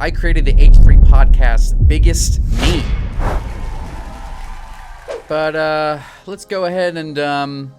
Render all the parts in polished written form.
I created the H3 Podcast's biggest meme. But let's go ahead and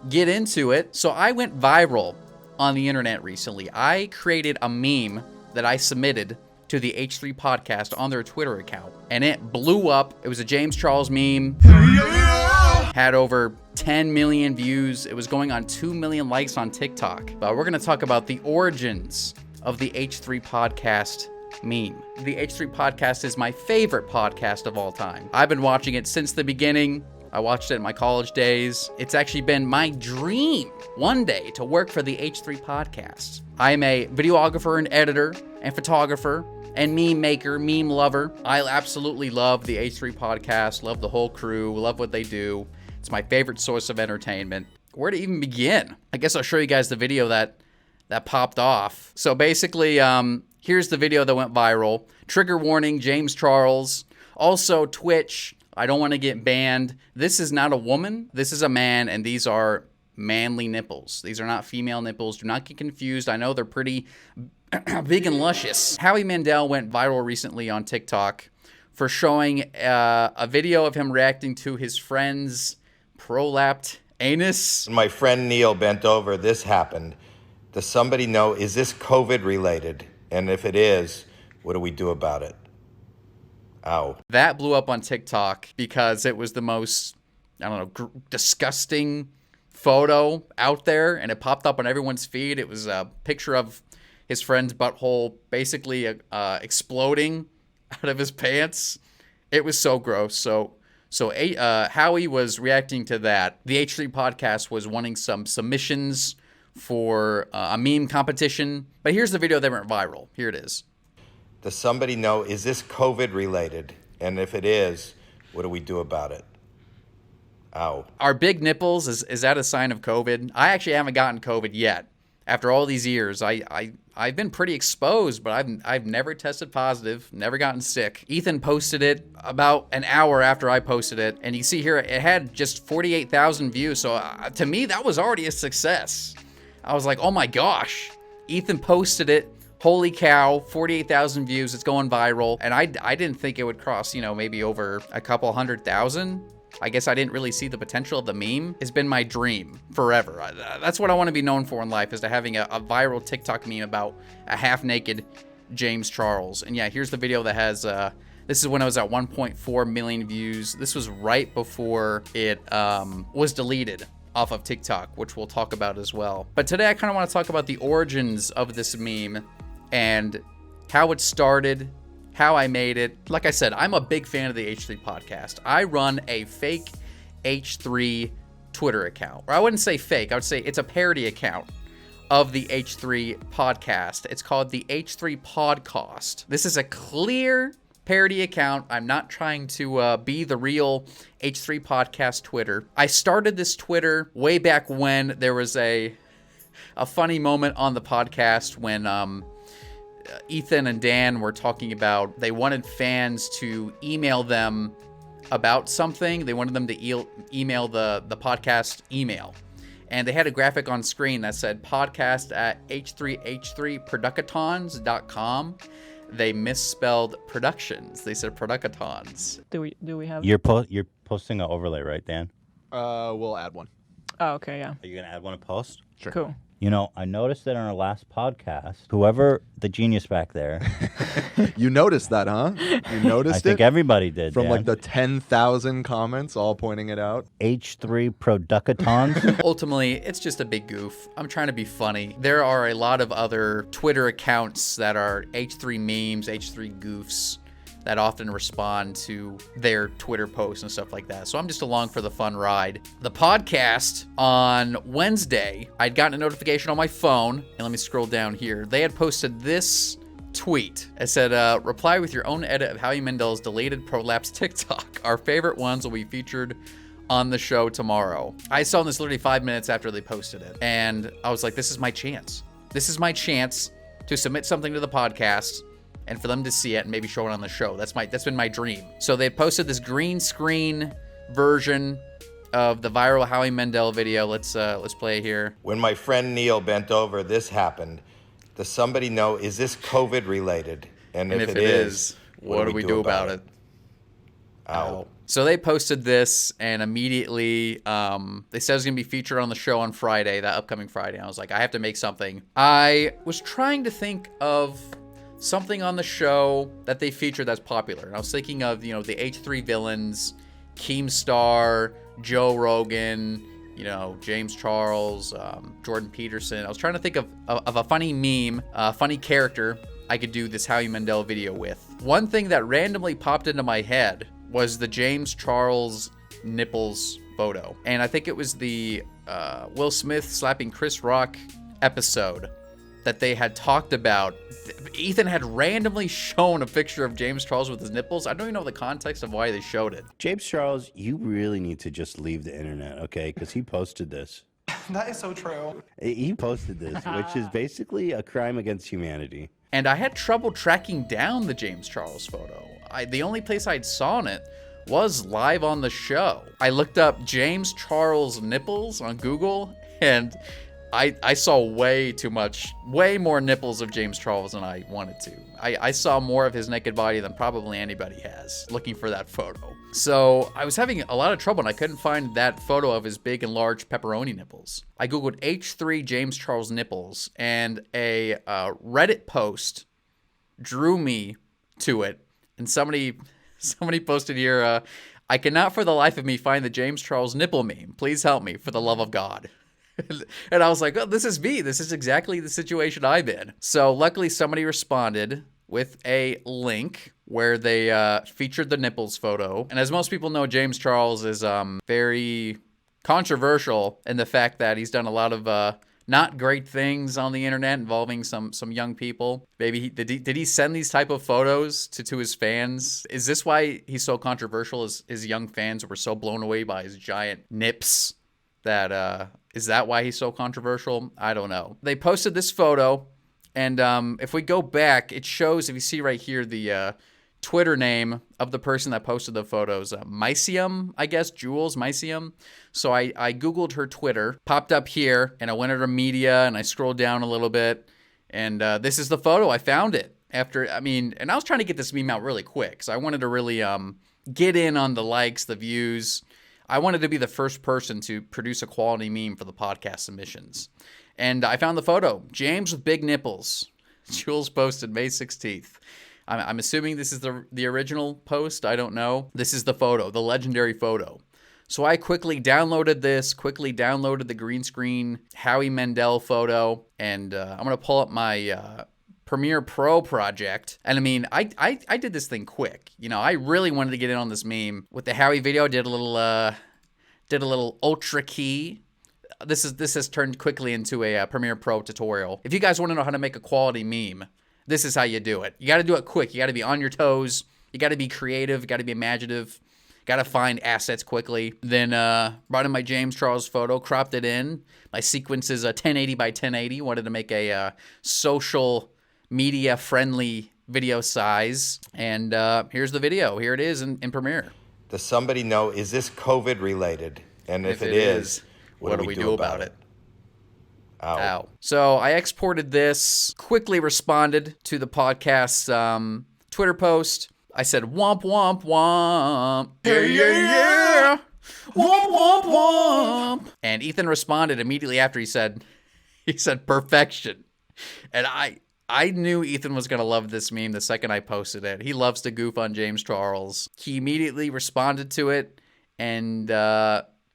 get into it. So I went viral on the internet recently. I created a meme that I submitted to the H3 Podcast on their Twitter account, and it blew up. It was a James Charles meme. Had over 10 million views. It was going on 2 million likes on TikTok. But we're going to talk about the origins of the H3 Podcast meme. The H3 Podcast is my favorite podcast of all time. I've been watching it since the beginning. I watched it in my college days. It's actually been my dream one day to work for the H3 Podcast. I am a videographer and editor and photographer and meme maker, meme lover. I absolutely love the H3 Podcast, love the whole crew, love what they do. It's my favorite source of entertainment. Where to even begin? I guess I'll show you guys the video that popped off. So basically, here's the video that went viral. Trigger warning, James Charles. Also, Twitch. I don't want to get banned. This is not a woman. This is a man, and these are manly nipples. These are not female nipples. Do not get confused. I know they're pretty big and luscious. Howie Mandel went viral recently on TikTok for showing a video of him reacting to his friend's prolapsed anus. My friend Neil bent over. This happened. Does somebody know, is this COVID related? And if it is, what do we do about it? Ow. That blew up on TikTok because it was the most, I don't know, disgusting photo out there, and it popped up on everyone's feed. It was a picture of his friend's butthole basically exploding out of his pants. It was so gross. So Howie was reacting to that. The H3 Podcast was wanting some submissions for a meme competition. But here's the video that went viral. Here it is. Does somebody know, is this COVID related? And if it is, what do we do about it? Ow. Are big nipples, is that a sign of COVID? I actually haven't gotten COVID yet. After all these years, I've been pretty exposed, but I've never tested positive, never gotten sick. Ethan posted it about an hour after I posted it, and you see here it had just 48,000 views. So to me, that was already a success. I was like, oh my gosh, Ethan posted it. Holy cow, 48,000 views, it's going viral. And I didn't think it would cross, maybe over a couple 100,000. I guess I didn't really see the potential of the meme. It's been my dream forever. That's what I want to be known for in life, is to having a viral TikTok meme about a half-naked James Charles. And yeah, here's the video that has, this is when I was at 1.4 million views. This was right before it was deleted off of TikTok, which we'll talk about as well. But today I kind of want to talk about the origins of this meme and how it started, how I made it. Like I said, I'm a big fan of the H3 Podcast. I run a fake H3 Twitter account. Or I wouldn't say fake, I would say it's a parody account of the H3 Podcast. It's called the H3 Podcast. This is a clear parody account. I'm not trying to be the real H3 Podcast Twitter. I started this Twitter way back when there was a funny moment on the podcast when Ethan and Dan were talking about they wanted fans to email them about something. They wanted them to email the podcast email. And they had a graphic on screen that said podcast at h3h3producatons.com. They misspelled productions. They said producatons. Do we have? You're posting an overlay, right, Dan? We'll add one. Oh, okay, yeah. Are you gonna add one to post? Sure. Cool. I noticed that on our last podcast, whoever the genius back there, You noticed that, huh? You noticed I think it? everybody did. From Dan. like the 10,000 comments all pointing it out. H3 Producatons. Ultimately, it's just a big goof. I'm trying to be funny. There are a lot of other Twitter accounts that are H3 memes, H3 goofs, that often respond to their Twitter posts and stuff like that. So I'm just along for the fun ride. The podcast on Wednesday, I'd gotten a notification on my phone, and let me scroll down here. They had posted this tweet. It said, reply with your own edit of Howie Mandel's deleted prolapse TikTok. Our favorite ones will be featured on the show tomorrow. I saw this literally 5 minutes after they posted it, and I was like, this is my chance. This is my chance to submit something to the podcast and for them to see it and maybe show it on the show. That's been my dream. So they posted this green screen version of the viral Howie Mandel video. Let's play it here. When my friend Neil bent over, this happened. Does somebody know, is this COVID related? And if it is, what do we do about it? Ow. So they posted this, and immediately they said it was going to be featured on the show on Friday, that upcoming Friday. And I was like, I have to make something. I was trying to think of something on the show that they featured that's popular. And I was thinking of, the H3 villains, Keemstar, Joe Rogan, James Charles, Jordan Peterson. I was trying to think of a funny meme, a funny character I could do this Howie Mandel video with. One thing that randomly popped into my head was the James Charles nipples photo. And I think it was the Will Smith slapping Chris Rock episode that they had talked about. Ethan had randomly shown a picture of James Charles with his nipples. I don't even know the context of why they showed it. James Charles, you really need to just leave the internet, okay? Because he posted this. That is so true. He posted this, which is basically a crime against humanity. And I had trouble tracking down the James Charles photo. The only place I'd saw it was live on the show. I looked up James Charles nipples on Google, and I saw way more nipples of James Charles than I wanted to. I saw more of his naked body than probably anybody has looking for that photo. So I was having a lot of trouble, and I couldn't find that photo of his big and large pepperoni nipples. I Googled H3 James Charles nipples, and a Reddit post drew me to it. And somebody posted here, I cannot for the life of me find the James Charles nipple meme. Please help me, for the love of God. And I was like, oh, this is me. This is exactly the situation I'm in. So luckily somebody responded with a link where they featured the nipples photo. And as most people know, James Charles is very controversial in the fact that he's done a lot of not great things on the internet involving some young people. Maybe did he send these type of photos to his fans? Is this why he's so controversial? His young fans were so blown away by his giant nips that is that why he's so controversial? I don't know. They posted this photo, and if we go back, it shows, if you see right here, the Twitter name of the person that posted the photos, Mycium, I guess, Jules Mycium. So I Googled her Twitter, popped up here, and I went to her media, and I scrolled down a little bit, and this is the photo. I found it and I was trying to get this meme out really quick, because I wanted to really get in on the likes, the views. I wanted to be the first person to produce a quality meme for the podcast submissions. And I found the photo. James with big nipples. Jules posted May 16th. I'm assuming this is the original post. I don't know. This is the photo, the legendary photo. So I quickly downloaded the green screen Howie Mandel photo, and I'm going to pull up my Premiere Pro project. And I did this thing quick. I really wanted to get in on this meme with the Howie video. Did a little ultra key. This has turned quickly into a Premiere Pro tutorial. If you guys want to know how to make a quality meme, this is how you do it. You got to do it quick. You got to be on your toes. You got to be creative. You got to be imaginative. Got to find assets quickly. Then brought in my James Charles photo, cropped it in. My sequence is a 1080 by 1080. Wanted to make a social media friendly video size. And here's the video. Here it is in Premiere. Does somebody know, is this COVID related? And if it is, what do we do about it? Ow. So I exported this, quickly responded to the podcast's Twitter post. I said, womp, womp, womp. Yeah, yeah, yeah. Womp, womp, womp. And Ethan responded immediately after. He said perfection. And I knew Ethan was going to love this meme the second I posted it. He loves to goof on James Charles. He immediately responded to it and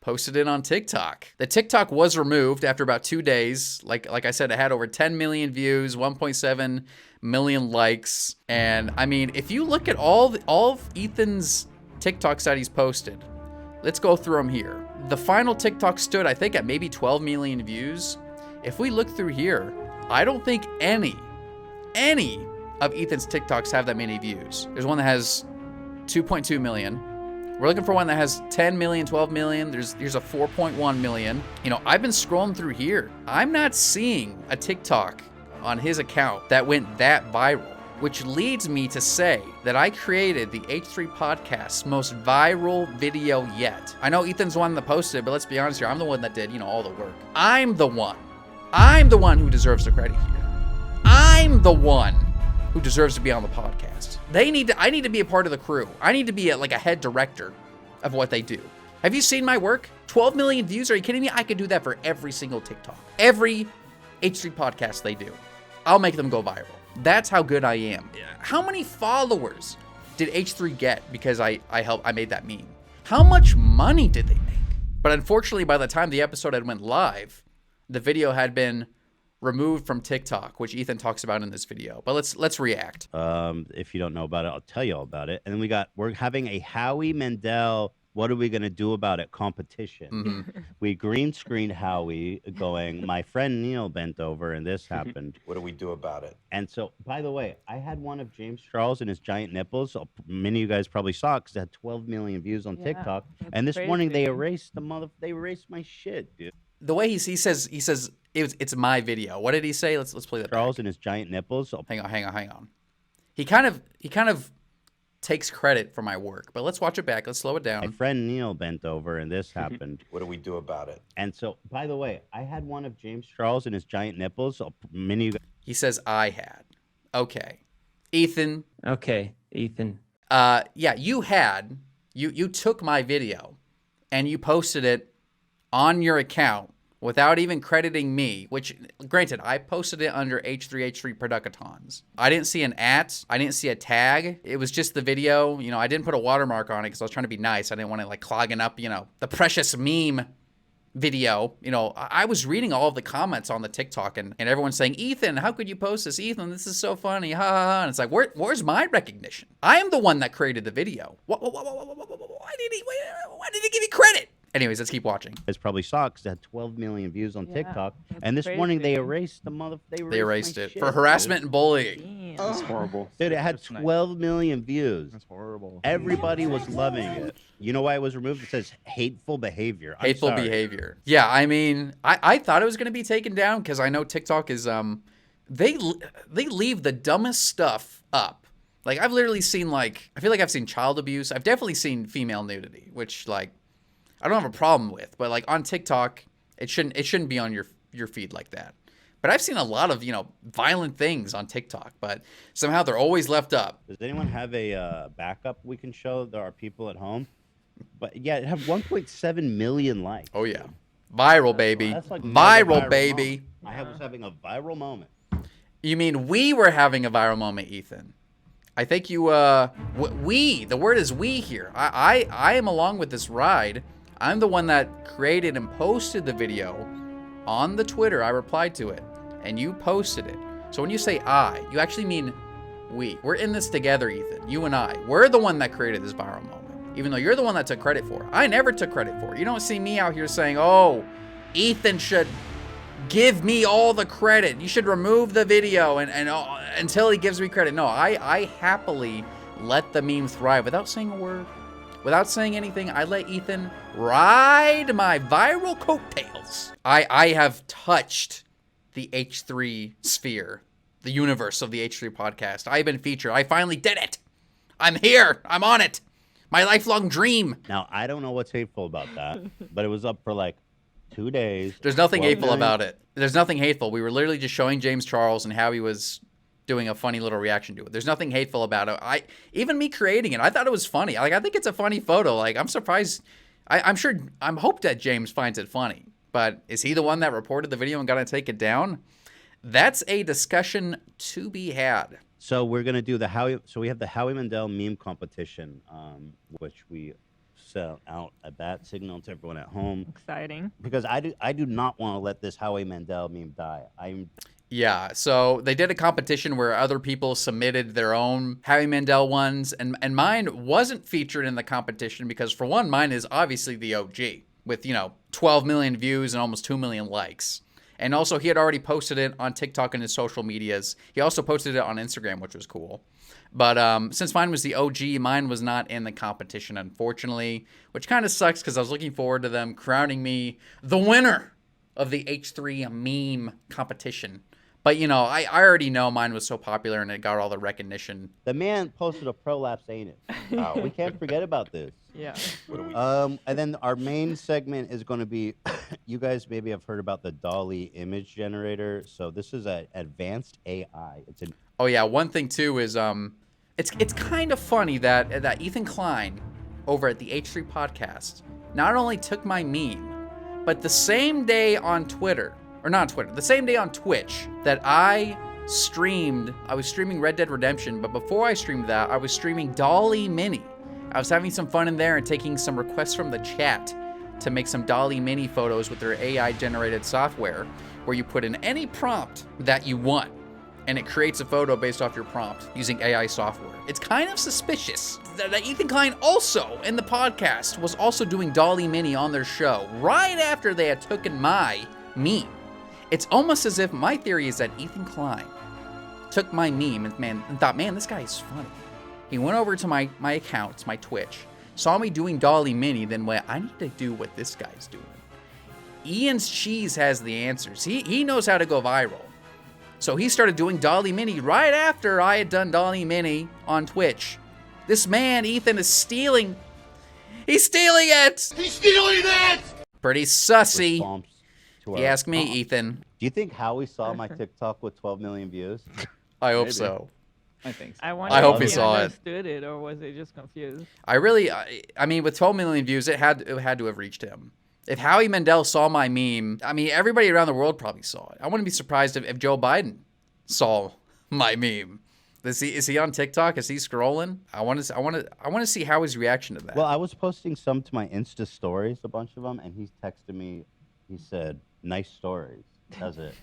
posted it on TikTok. The TikTok was removed after about 2 days. Like I said, it had over 10 million views, 1.7 million likes. And if you look at all of Ethan's TikToks that he's posted, let's go through them here. The final TikTok stood, I think, at maybe 12 million views. If we look through here, I don't think any of Ethan's TikToks have that many views. There's one that has 2.2 million. We're looking for one that has 10 million, 12 million. There's a 4.1 million. I've been scrolling through here. I'm not seeing a TikTok on his account that went that viral, which leads me to say that I created the H3 Podcast's most viral video yet. I know Ethan's the one that posted it, but let's be honest here. I'm the one that did, all the work. I'm the one who deserves the credit here. I'm the one who deserves to be on the podcast. I need to be a part of the crew. I need to be like a head director of what they do. Have you seen my work? 12 million views? Are you kidding me? I could do that for every single TikTok. Every H3 podcast they do. I'll make them go viral. That's how good I am. How many followers did H3 get because I made that meme? How much money did they make? But unfortunately, by the time the episode had went live, the video had been removed from TikTok, which Ethan talks about in this video. But let's react. If you don't know about it, I'll tell you all about it. And then we're having a Howie Mandel, what are we going to do about it competition. We green screened Howie going, my friend Neil bent over and this happened. What do we do about it? And so, by the way, I had one of James Charles and his giant nipples. Many of you guys probably saw it because it had 12 million views on TikTok. And this morning they erased they erased my shit, dude. The way he says it's my video. What did he say? Let's play that. Charles back. and his giant nipples. Hang on. He kind of takes credit for my work, but let's watch it back. Let's slow it My down. friend Neil bent over and this happened. What do we do about it? And so, by the way, I had one of James Charles and his giant nipples. Many of you He says I had. Okay. Ethan. Okay, Ethan. Yeah, you took my video and you posted it on your account without even crediting me, which, granted, I posted it under H3H3 Producatons. I didn't see an @ I didn't see a tag. It was just the video. You know, I didn't put a watermark on it because I was trying to be nice. I didn't want it like clogging up, the precious meme video. I was reading all of the comments on the TikTok and everyone's saying, Ethan, how could you post this? Ethan, this is so funny. Ha ha ha. And it's like, where's my recognition? I am the one that created the video. Why did he give me credit? Anyways, let's keep watching. guys probably saw because it had 12 million views on TikTok. that's And this morning they crazy. erased They erased my it shit, for harassment and bullying. Damn. That's horrible. Dude, it had That's nice. 12 million views. That's horrible. Everybody was loving it. You know why it was removed? It says hateful behavior. I'm Hateful sorry. behavior. Yeah, I mean, I thought it was going to be taken down because I know TikTok is, they leave the dumbest stuff up. Like, I've literally seen, I feel like I've seen child abuse. I've definitely seen female nudity, which, I don't have a problem with. But, on TikTok, it shouldn't be on your feed like that. But I've seen a lot of, violent things on TikTok, but somehow they're always left up. Does anyone have a backup we can show? There are people at home. But yeah, it had 1.7 million likes. Oh, yeah. Viral, baby. That's like Viral, baby. moment. I was having a viral moment. You mean we were having a viral moment, Ethan? I think you, we, the word is we here. I am along with this ride. I'm the one that created and posted the video on the Twitter. I replied to it, and you posted it. So when you say I, you actually mean we. We're in this together, Ethan. You and I. We're the one that created this viral moment, even though you're the one that took credit for it. I never took credit for it. You don't see me out here saying, oh, Ethan should give me all the credit. You should remove the video and until he gives me credit. No, I happily let the meme thrive without saying a word. Without saying anything, I let Ethan ride my viral coattails. I have touched the H3 sphere, the universe of the H3 podcast. I've been featured. I finally did it. I'm here. I'm on it. My lifelong dream. Now, I don't know what's hateful about that, but it was up for 2 days. There's nothing 12 hateful million. about it. There's nothing hateful. We were literally just showing James Charles and how he was doing a funny little reaction to it. There's nothing hateful about it. Even me creating it, I thought it was funny. I think it's a funny photo. I'm surprised. I'm hoped that James finds it funny. But is he the one that reported the video and got to take it down? That's a discussion to be had. So we're gonna do the Howie. So we have the Howie Mandel meme competition, which we sent out a bat signal to everyone at home Exciting. because I do not want to let this Howie Mandel meme die. Yeah, so they did a competition where other people submitted their own Howie Mandel ones, and mine wasn't featured in the competition because, for one, mine is obviously the OG with, 12 million views and almost 2 million likes. And also, he had already posted it on TikTok and his social medias. He also posted it on Instagram, which was cool. But since mine was the OG, mine was not in the competition, unfortunately, which kind of sucks because I was looking forward to them crowning me the winner of the H3 meme competition. But, you know, I already know mine was so popular and it got all the recognition. The man posted a prolapse anus. Oh, We can't forget about this. Yeah. what do we? And then our main segment is going to be, you guys maybe have heard about the Dolly image generator. So this is an advanced AI. It's an Oh, yeah, one thing, too, is it's kind of funny that Ethan Klein over at the H3 podcast not only took my meme, but the same day on Twitter, or not on Twitter, the same day on Twitch that I was streaming Red Dead Redemption, but before I streamed that, I was streaming Dolly Mini. I was having some fun in there and taking some requests from the chat to make some Dolly Mini photos with their AI-generated software, where you put in any prompt that you want, and it creates a photo based off your prompt using AI software. It's kind of suspicious that Ethan Klein also, in the podcast, was also doing Dolly Mini on their show right after they had taken my meme. It's almost as if my theory is that Ethan Klein took my meme and thought, man, this guy is funny. He went over to my accounts, my Twitch, saw me doing Dolly Mini, then went, I need to do what this guy's doing. Ian's Cheese has the answers. He knows how to go viral. So he started doing Dolly Mini right after I had done Dolly Mini on Twitch. This man, Ethan, is stealing. He's stealing it! He's stealing it! Pretty sussy. response to You our- ask me, Ethan. Do you think Howie saw my TikTok with 12 million views? I hope Maybe. so. I think so. I wonder I hope if he he saw it. understood it, or was he just confused? I mean, with 12 million views, it had to have reached him. If Howie Mandel saw my meme, I mean, everybody around the world probably saw it. I wouldn't be surprised if Joe Biden saw my meme. Is he on TikTok? Is he scrolling? I want to see Howie's reaction to that. Well, I was posting some to my Insta stories, a bunch of them, and he texted me. He said, "Nice stories." That's it.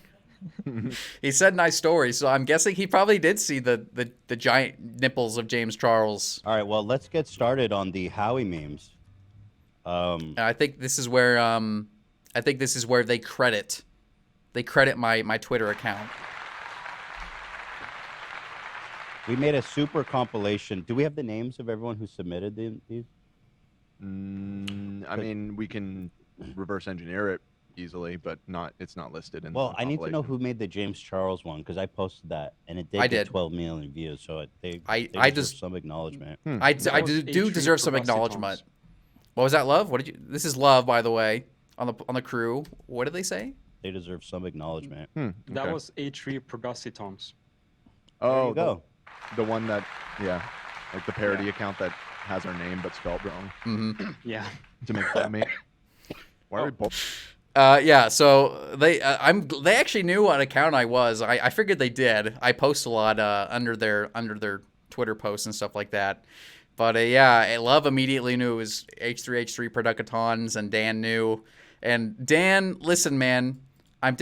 He said nice stories, so I'm guessing he probably did see the giant nipples of James Charles. All right, well, let's get started on the Howie memes. And I think this is where they credit my Twitter account. We made a super compilation. Do we have the names of everyone who submitted these? I mean, we can reverse engineer it easily, but it's not listed in. Well, the I need to know compilation. who made the James Charles one because I posted that and it did I get did. 12 million views. So they I deserve just- some acknowledgement. I That do was do A3 deserve some for Rusty acknowledgement. Toms. What was that, Love? What did you? This is Love, by the way, on the crew. What did they say? They deserve some acknowledgement. That Okay. was A3 Produsty Toms. There Oh, you go. the one that, yeah, like the parody account that has our name but spelled wrong Yeah. to make fun of me. Why are we both? Yeah. So they actually knew what account I was. I figured they did. I post a lot under their Twitter posts and stuff like that. But yeah, Love immediately knew it was H3H3 Producatons, and Dan knew. And Dan, listen, man, I'm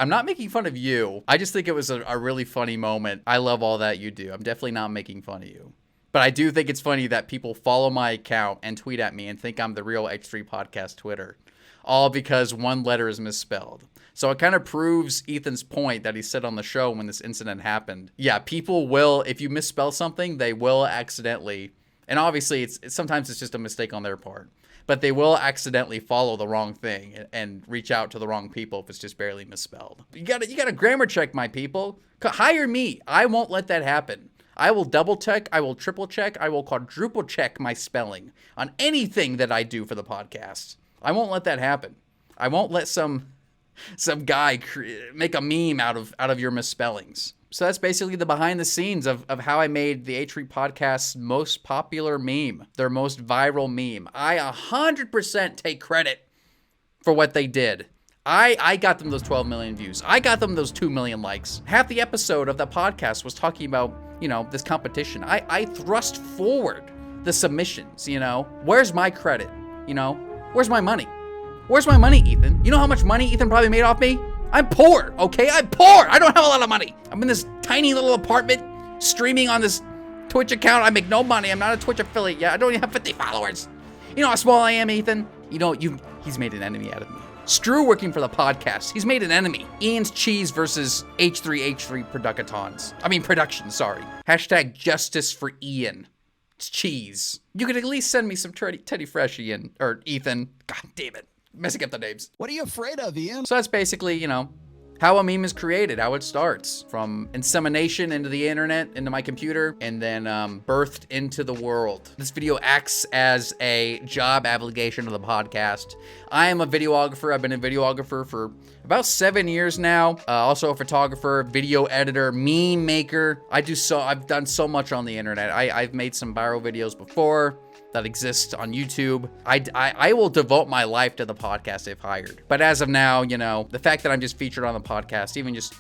not making fun of you. I just think it was a really funny moment. I love all that you do. I'm definitely not making fun of you. But I do think it's funny that people follow my account and tweet at me and think I'm the real H3 Podcast Twitter, all because one letter is misspelled. So it kind of proves Ethan's point that he said on the show when this incident happened. Yeah, people will, if you misspell something, they will accidentally, and obviously sometimes it's just a mistake on their part, but they will accidentally follow the wrong thing and reach out to the wrong people if it's just barely misspelled. You gotta grammar check, my people. Hire me. I won't let that happen. I will double check, I will triple check, I will quadruple check my spelling on anything that I do for the podcast. I won't let that happen. I won't let some guy make a meme out of your misspellings. So that's basically the behind the scenes of how I made the H3 Podcast's most popular meme, their most viral meme. I 100% take credit for what they did. I got them those 12 million views. I got them those 2 million likes. Half the episode of the podcast was talking about, this competition. I thrust forward the submissions, Where's my credit? Where's my money? Where's my money, Ethan? You know how much money Ethan probably made off me? I'm poor, okay? I'm poor. I don't have a lot of money. I'm in this tiny little apartment streaming on this Twitch account. I make no money. I'm not a Twitch affiliate yet. I don't even have 50 followers. You know how small I am, Ethan? He's made an enemy out of me. Strew working for the podcast. He's made an enemy. Ian's Cheese versus H3H3 Productions, sorry. Hashtag justice for Ian. It's cheese. You could at least send me some Teddy Fresh, Ian. Or Ethan. God damn it. Messing up the names. What are you afraid of, Ian? So that's basically, how a meme is created, how it starts from insemination into the internet, into my computer, and then birthed into the world. This video acts as a job application of the podcast. I am a videographer. I've been a videographer for about 7 years now. Also a photographer, video editor, meme maker. I've done so much on the internet. I've made some viral videos before that exist on YouTube. I will devote my life to the podcast if hired. But as of now, you know, the fact that I'm just featured on the podcast, even just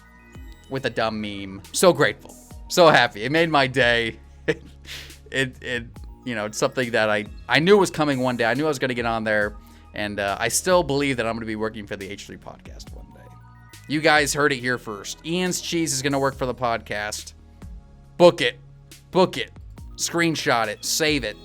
with a dumb meme, so grateful, so happy. It made my day. It you know, it's something that I knew was coming one day. I knew I was going to get on there, and I still believe that I'm going to be working for the H3 podcast one day. You guys heard it here first. Ian's Cheese is going to work for the podcast. Book it. Book it. Screenshot it. Save it.